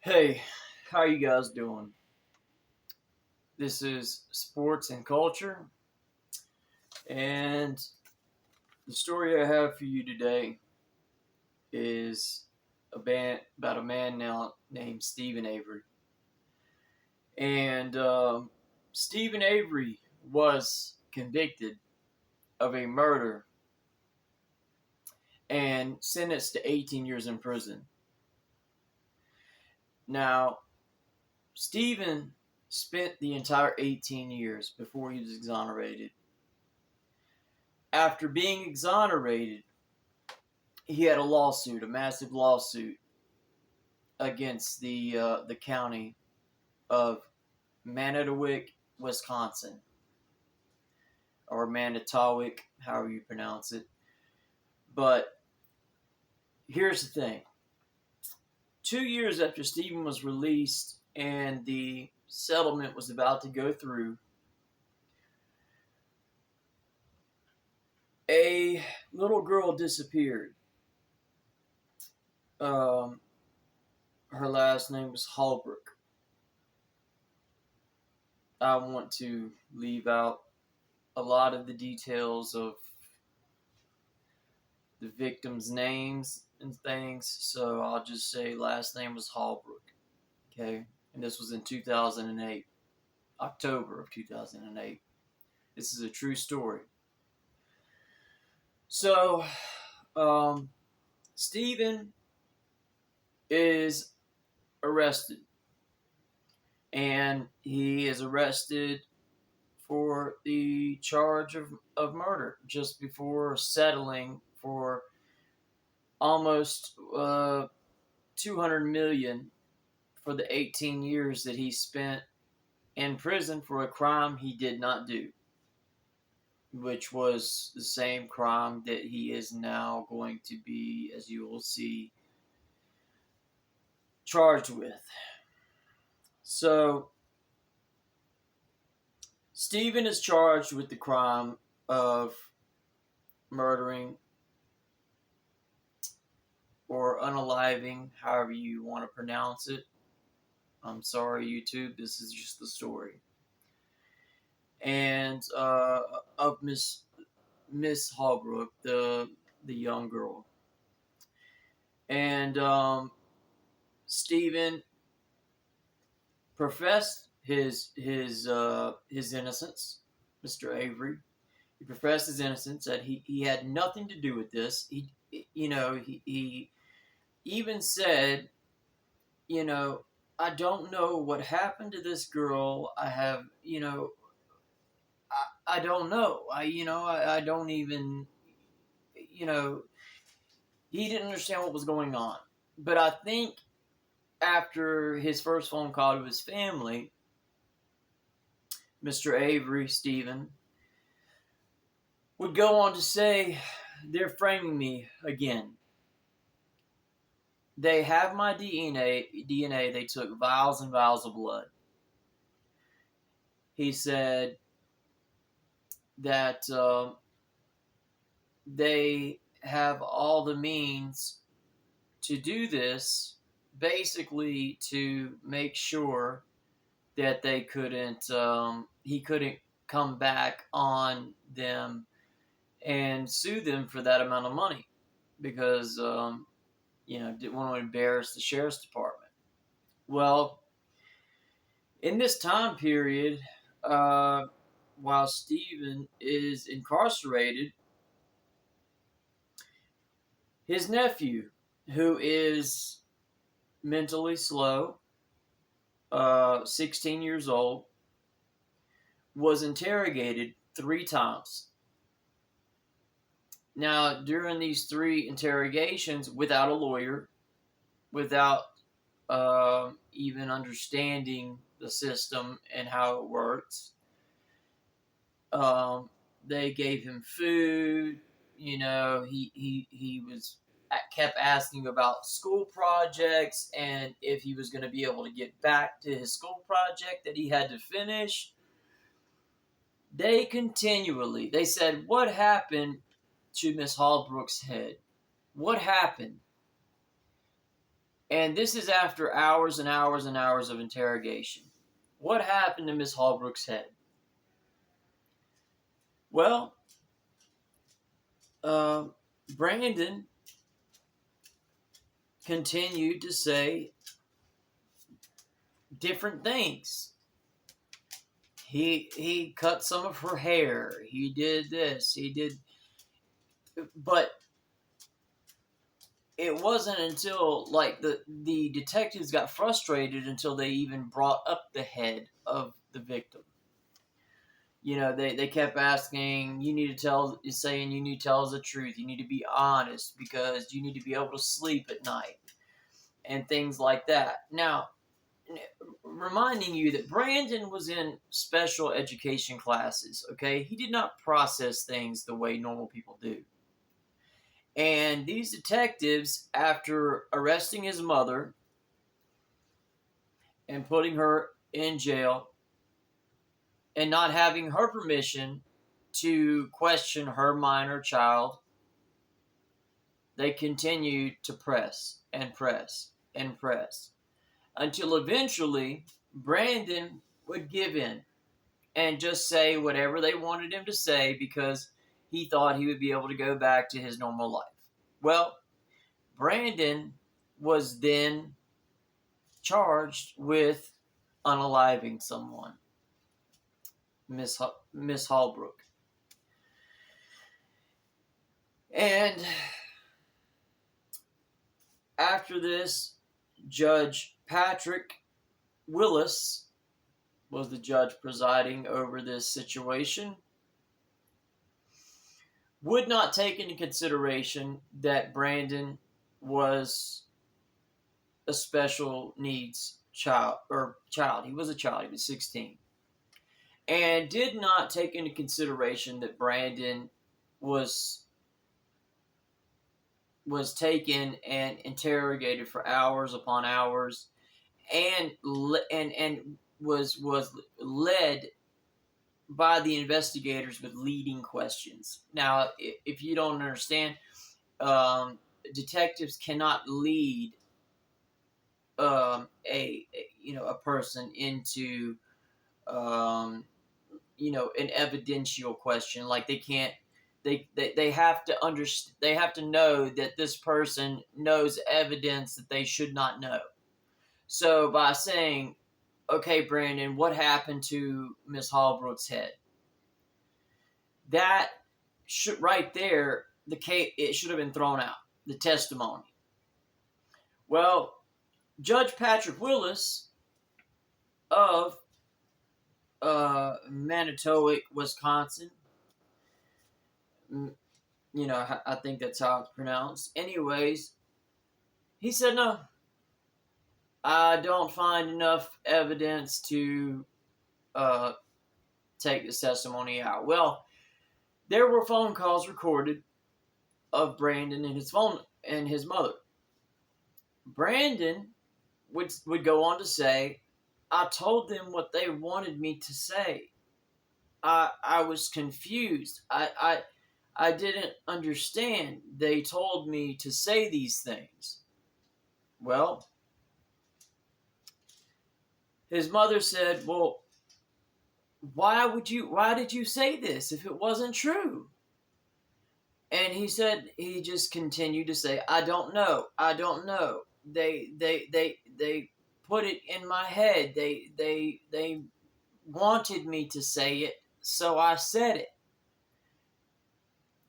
Hey, how you guys doing? This is Sports and Culture, and the story I have for you today is about a man now named Steven Avery. And Steven Avery was convicted of a murder and sentenced to 18 years in prison. Now, Steven spent the entire 18 years before he was exonerated. After being exonerated, he had a massive lawsuit against the county of Manitowoc, Wisconsin, or Manitowoc, however you pronounce it. But here's the thing: 2 years after Stephen was released and the settlement was about to go through, a little girl disappeared. Um, Her last name was Holbrook. I want to leave out a lot of the details of the victims' names and things, so I'll just say last name was Holbrook. Okay, and this was in 2008, October of 2008. This is a true story. So, um, Stephen is arrested, and he is arrested for the charge of murder just before settling for almost 200 million for the 18 years that he spent in prison for a crime he did not do, which was the same crime that he is now going to be, as you will see, charged with. So, Stephen is charged with the crime of murdering or unaliving, however you want to pronounce it. I'm sorry, YouTube. This is just the story. And of Miss Holbrook, the young girl. And Stephen professed his innocence. Mr. Avery, he professed his innocence, that he had nothing to do with this. He even said, I don't know what happened to this girl. I don't know. I don't even, you know, he didn't understand what was going on. But I think after his first phone call to his family, Mr. Avery, Stephen, would go on to say, they're framing me again. They have my DNA. They took vials and vials of blood. He said that they have all the means to do this, basically to make sure that he couldn't come back on them and sue them for that amount of money because didn't want to embarrass the sheriff's department. Well, in this time period, while Stephen is incarcerated, his nephew, who is mentally slow, 16 years old, was interrogated 3 times. Now, during these 3 interrogations, without a lawyer, without even understanding the system and how it works, they gave him food. He was kept asking about school projects and if he was going to be able to get back to his school project that he had to finish. They said, what happened to Miss Holbrook's head? What happened? And this is after hours and hours and hours of interrogation. What happened to Miss Holbrook's head? Well, Brandon continued to say different things. He cut some of her hair. He did this. He did, but it wasn't until like the detectives got frustrated until they even brought up the head of the victim. You know, they kept asking, you need to tell, saying you need to tell us the truth. You need to be honest because you need to be able to sleep at night and things like that. Now, reminding you that Brandon was in special education classes, okay? He did not process things the way normal people do. And these detectives, after arresting his mother and putting her in jail and not having her permission to question her minor child, they continued to press and press and press until eventually Brandon would give in and just say whatever they wanted him to say because he thought he would be able to go back to his normal life. Well, Brandon was then charged with unaliving someone, Miss Holbrook. And after this, Judge Patrick Willis was the judge presiding over this situation, would not take into consideration that Brandon was a special needs child. He was a child. He was 16. And did not take into consideration that Brandon was taken and interrogated for hours upon hours and was led by the investigators with leading questions. Now, if you don't understand, detectives cannot lead a person into an evidential question. Like they can't. They have to understand. They have to know that this person knows evidence that they should not know. So by saying, "Okay, Brandon, what happened to Miss Holbrook's head?" That should right there, the case, it should have been thrown out. The testimony. Well, Judge Patrick Willis of Manitowoc, Wisconsin. I think that's how it's pronounced. Anyways, he said, no, I don't find enough evidence to take this testimony out. Well, there were phone calls recorded of Brandon and his mother. Brandon would go on to say, I told them what they wanted me to say. I was confused. I didn't understand. They told me to say these things. Well, his mother said, well, why did you say this if it wasn't true? And he said, he just continued to say, I don't know. They put it in my head. They wanted me to say it, so I said it.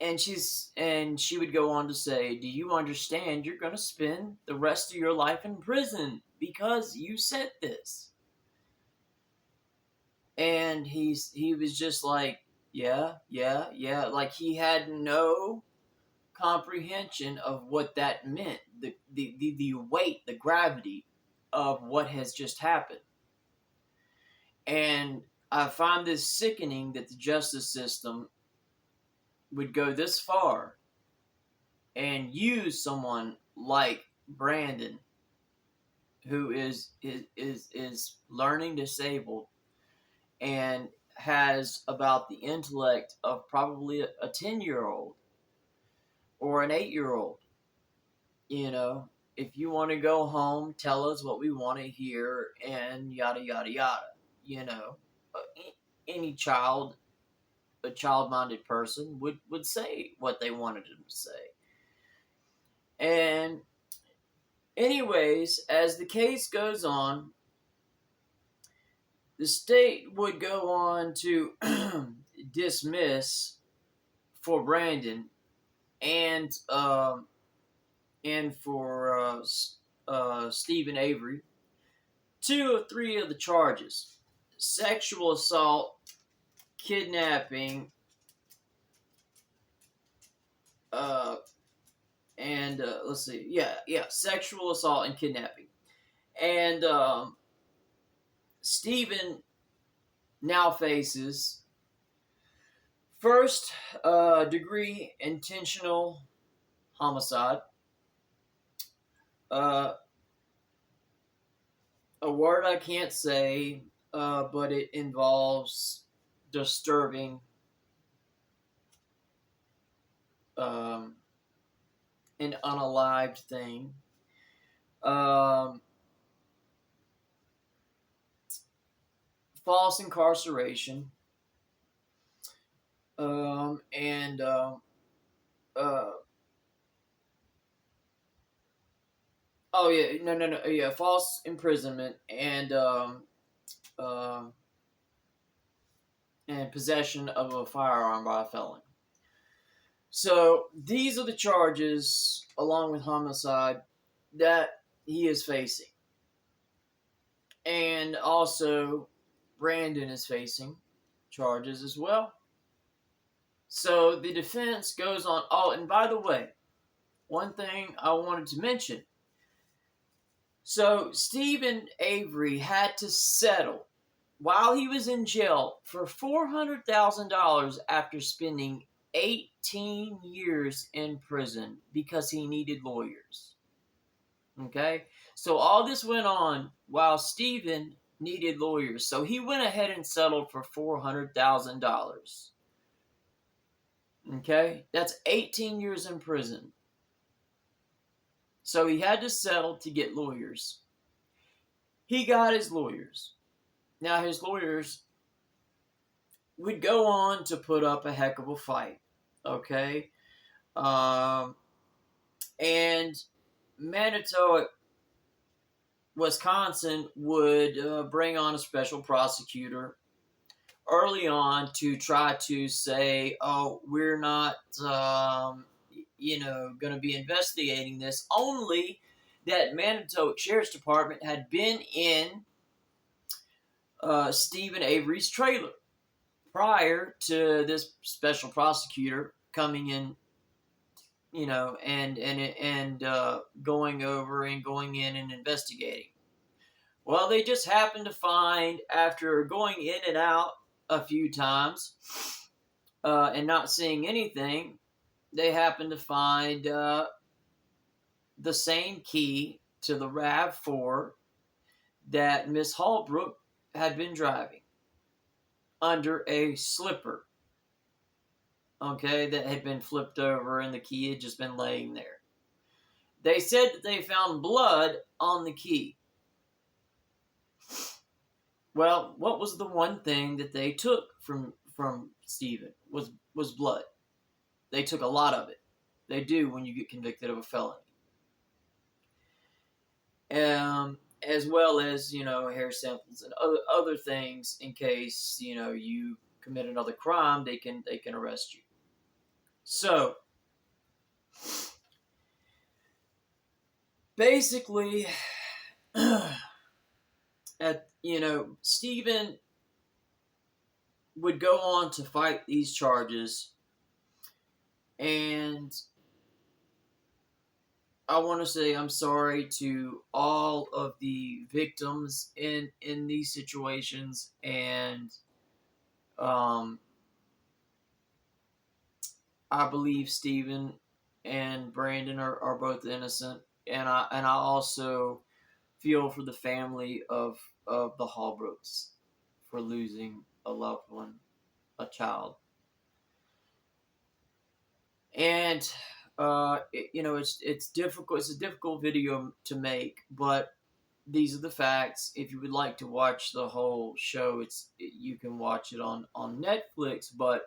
And she would go on to say, do you understand you're going to spend the rest of your life in prison because you said this? And he was just like, yeah. Like he had no comprehension of what that meant, the weight, the gravity of what has just happened. And I find this sickening that the justice system would go this far and use someone like Brandon, who is learning disabled and has about the intellect of probably a 10-year-old or an 8-year-old. if you want to go home, tell us what we want to hear, and yada yada yada. You know, any child, a child-minded person would say what they wanted them to say. And anyways, as the case goes on, the state would go on to dismiss for Brandon and for Steven Avery 2 or 3 of the charges: sexual assault, kidnapping, and let's see, sexual assault and kidnapping. And Steven now faces first degree intentional homicide. A word I can't say, but it involves disturbing an unalived thing. False incarceration. And oh yeah, no, yeah, false imprisonment and possession of a firearm by a felon. So these are the charges, along with homicide, that he is facing. And also, Brandon is facing charges as well. So the defense goes on. Oh, and by the way, one thing I wanted to mention. So Steven Avery had to settle while he was in jail for $400,000 after spending 18 years in prison because he needed lawyers. Okay? So all this went on while Steven needed lawyers. So he went ahead and settled for $400,000. Okay? That's 18 years in prison. So he had to settle to get lawyers. He got his lawyers. Now his lawyers would go on to put up a heck of a fight. Okay? And Manitowoc, Wisconsin would bring on a special prosecutor early on to try to say, oh, we're not, going to be investigating this. Only that Manitowoc Sheriff's Department had been in Steven Avery's trailer prior to this special prosecutor coming in, and going over and going in and investigating. Well, they just happened to find, after going in and out a few times and not seeing anything, they happened to find the same key to the RAV4 that Miss Holbrook had been driving under a slipper, okay, that had been flipped over and the key had just been laying there. They said that they found blood on the key. Well, what was the one thing that they took from Steven was blood. They took a lot of it. They do when you get convicted of a felony. As well as, hair samples and other things in case, you commit another crime, they can arrest you. So, basically, Steven would go on to fight these charges, and I want to say I'm sorry to all of the victims in these situations, and I believe Steven and Brandon are both innocent, and I also feel for the family of the Holbrooks for losing a loved one, a child. And it's difficult. It's a difficult video to make, but these are the facts. If you would like to watch the whole show, you can watch it on Netflix. But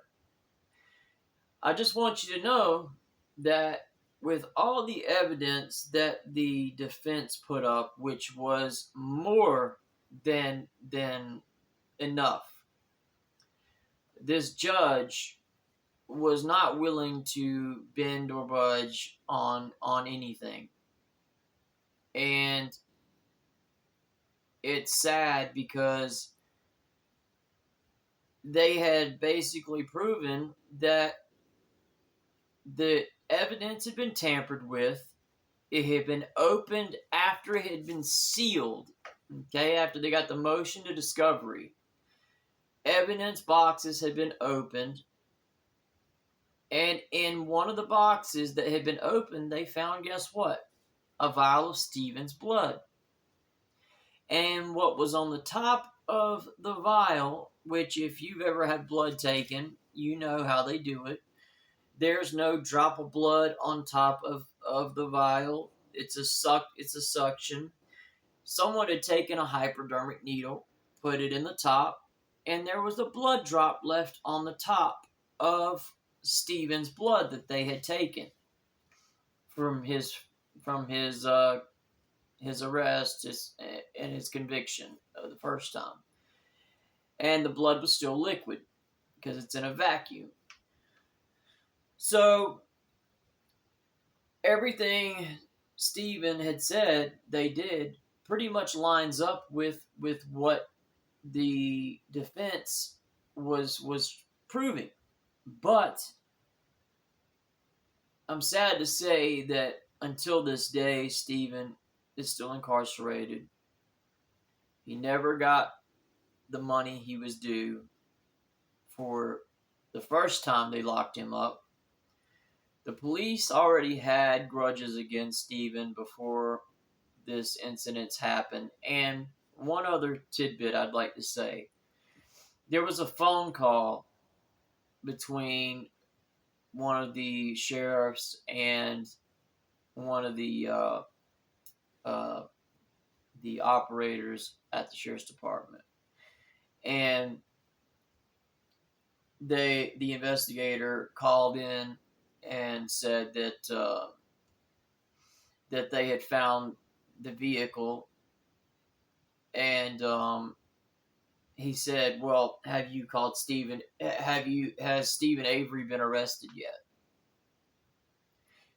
I just want you to know that with all the evidence that the defense put up, which was more than enough, this judge was not willing to bend or budge on anything. And it's sad because they had basically proven that the evidence had been tampered with. It had been opened after it had been sealed. Okay, after they got the motion to discovery, evidence boxes had been opened. And in one of the boxes that had been opened, they found, guess what? A vial of Steven's blood. And what was on the top of the vial, which if you've ever had blood taken, you know how they do it. There's no drop of blood on top of the vial. It's a suction. Someone had taken a hypodermic needle, put it in the top, and there was a blood drop left on the top of Steven's blood that they had taken from his arrest and his conviction the first time. And the blood was still liquid because it's in a vacuum. So everything Steven had said they did pretty much lines up with what the defense was proving. But I'm sad to say that until this day, Steven is still incarcerated. He never got the money he was due for the first time they locked him up. The police already had grudges against Steven before this incident happened. And one other tidbit I'd like to say. There was a phone call between one of the sheriffs and one of the operators at the sheriff's department, and the investigator called in and said that that they had found the vehicle, and he said, "Well, have you called Steven? Has Steven Avery been arrested yet?"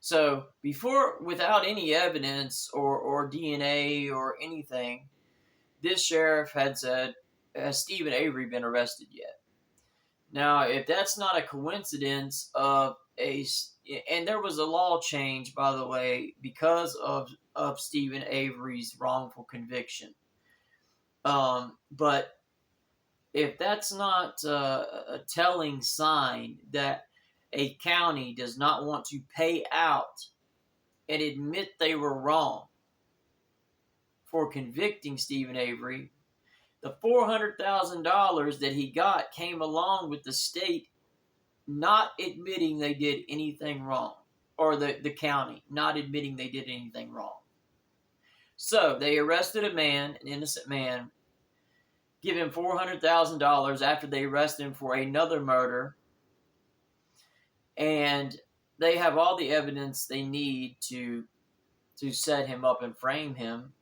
So without any evidence or DNA or anything, this sheriff had said, "Has Steven Avery been arrested yet?" Now, if that's not a coincidence and there was a law change, by the way, because of Steven Avery's wrongful conviction. But if that's not a telling sign that a county does not want to pay out and admit they were wrong for convicting Steven Avery, the $400,000 that he got came along with the state not admitting they did anything wrong, or the county not admitting they did anything wrong. So they arrested an innocent man, give him $400,000 after they arrest him for another murder, and they have all the evidence they need to set him up and frame him,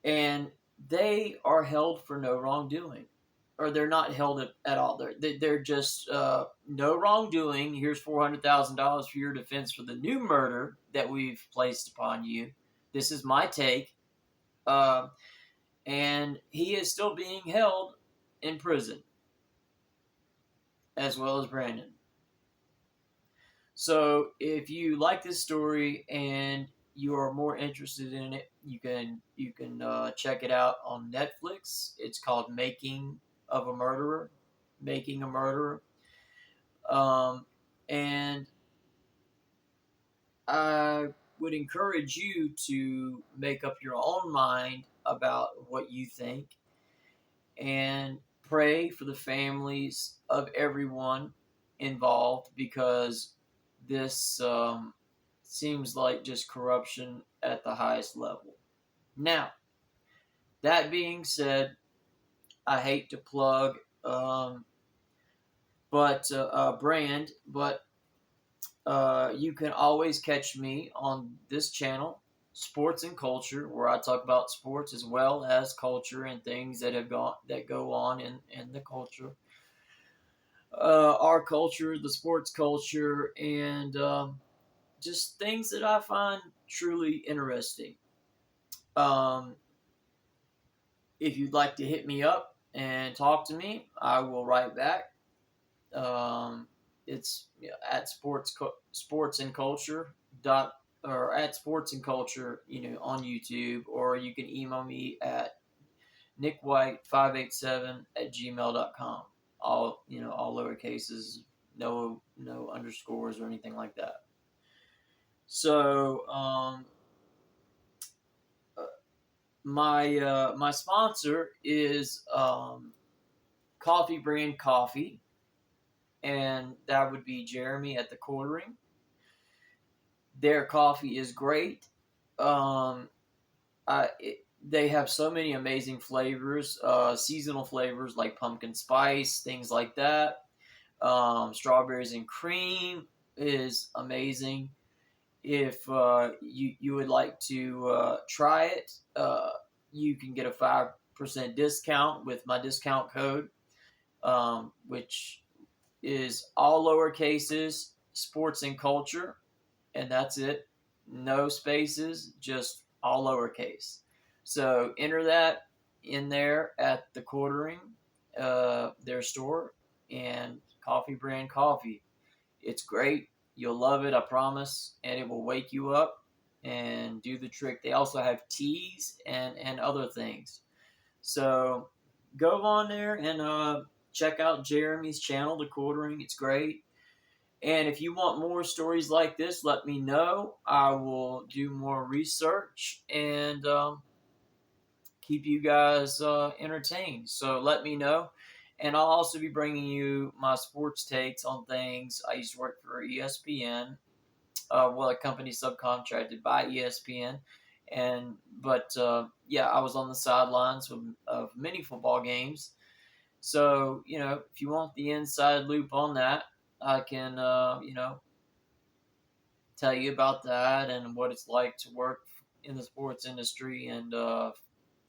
and they are held for no wrongdoing, or they're not held at all. They're just no wrongdoing. Here's $400,000 for your defense for the new murder that we've placed upon you. This is my take. And he is still being held in prison, as well as Brandon. So if you like this story and you are more interested in it, you can check it out on Netflix. It's called Making a Murderer. And I would encourage you to make up your own mind about what you think, and pray for the families of everyone involved, because this seems like just corruption at the highest level. Now, that being said, I hate to plug but brand, but you can always catch me on this channel, Sports and Culture, where I talk about sports as well as culture and things that go on in the culture, our culture, the sports culture, and just things that I find truly interesting. Um, if you'd like to hit me up and talk to me, I will write back. It's at sports and culture dot or at sports and culture, on YouTube, or you can email me at nickwhite587 at gmail.com. All lower cases, no underscores or anything like that. So my sponsor is Coffee Brand Coffee, and that would be Jeremy at the Quartering. Their coffee is great. Um, they have so many amazing flavors, seasonal flavors like pumpkin spice, things like that. Strawberries and cream is amazing. If you would like to try it, you can get a 5% discount with my discount code, which is all lower cases, sports and culture, and that's it. No spaces, just all lowercase. So enter that in there at the Quartering, their store, and Coffee Brand Coffee. It's great. You'll love it, I promise, and it will wake you up and do the trick. They also have teas and other things. So go on there and check out Jeremy's channel, The Quartering. It's great. And if you want more stories like this, let me know. I will do more research and keep you guys entertained. So let me know. And I'll also be bringing you my sports takes on things. I used to work for ESPN, a company subcontracted by ESPN. But I was on the sidelines of many football games. So, if you want the inside loop on that, I can, tell you about that and what it's like to work in the sports industry and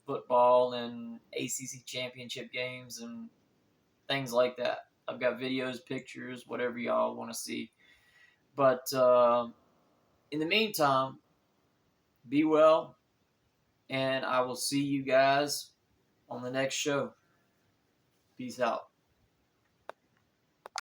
football and ACC championship games and things like that. I've got videos, pictures, whatever y'all want to see. But in the meantime, be well, and I will see you guys on the next show. Peace out.